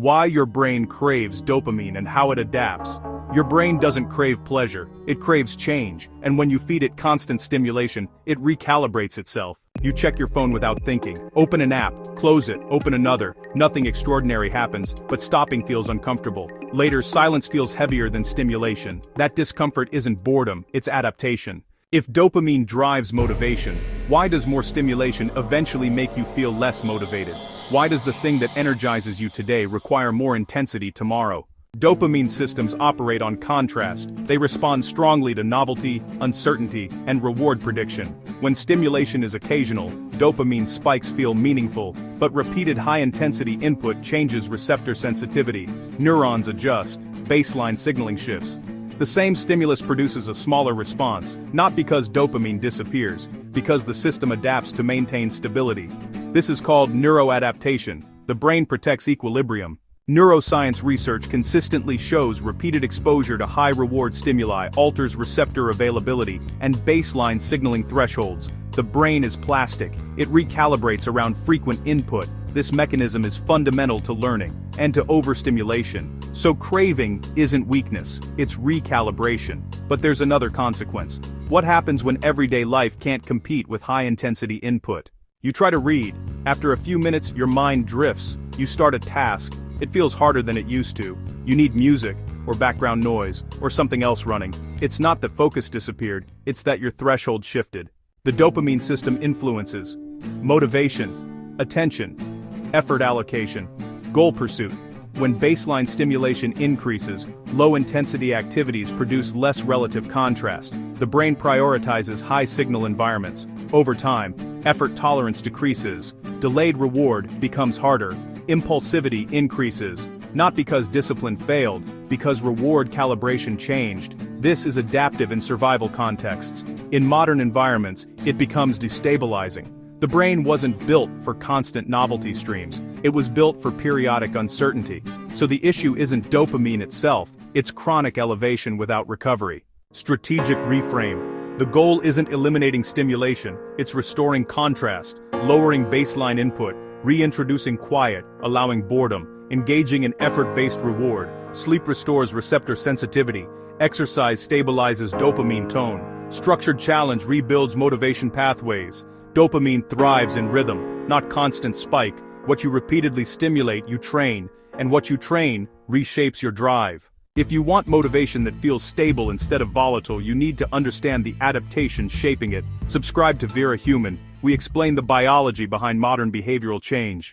Why your brain craves dopamine and how it adapts. Your brain doesn't crave pleasure, it craves change, and when you feed it constant stimulation, it recalibrates itself. You check your phone without thinking, open an app, close it, open another, nothing extraordinary happens, but stopping feels uncomfortable. Later, silence feels heavier than stimulation. That discomfort isn't boredom, it's adaptation. If dopamine drives motivation, why does more stimulation eventually make you feel less motivated? Why does the thing that energizes you today require more intensity tomorrow? Dopamine systems operate on contrast. They respond strongly to novelty, uncertainty, and reward prediction. When stimulation is occasional, dopamine spikes feel meaningful, but repeated high-intensity input changes receptor sensitivity. Neurons adjust, baseline signaling shifts. The same stimulus produces a smaller response, not because dopamine disappears, because the system adapts to maintain stability. This is called neuroadaptation. The brain protects equilibrium. Neuroscience research consistently shows repeated exposure to high-reward stimuli alters receptor availability and baseline signaling thresholds. The brain is plastic. It recalibrates around frequent input. This mechanism is fundamental to learning and to overstimulation. So craving isn't weakness, it's recalibration. But there's another consequence. What happens when everyday life can't compete with high-intensity input? You try to read. After a few minutes, your mind drifts. You start a task. It feels harder than it used to. You need music, or background noise, or something else running. It's not that focus disappeared, it's that your threshold shifted. The dopamine system influences motivation, attention, effort allocation, goal pursuit. When baseline stimulation increases, low-intensity activities produce less relative contrast. The brain prioritizes high-signal environments. Over time, effort tolerance decreases. Delayed reward becomes harder. Impulsivity increases. Not because discipline failed, because reward calibration changed. This is adaptive in survival contexts. In modern environments, it becomes destabilizing. The brain wasn't built for constant novelty streams. It was built for periodic uncertainty. So the issue isn't dopamine itself, it's chronic elevation without recovery. Strategic reframe. The goal isn't eliminating stimulation, it's restoring contrast, lowering baseline input, reintroducing quiet, allowing boredom, engaging in effort-based reward. Sleep restores receptor sensitivity. Exercise stabilizes dopamine tone. Structured challenge rebuilds motivation pathways. Dopamine thrives in rhythm, not constant spike. What you repeatedly stimulate, you train, and what you train reshapes your drive. If you want motivation that feels stable instead of volatile, you need to understand the adaptation shaping it. Subscribe to Vera Human. We explain the biology behind modern behavioral change.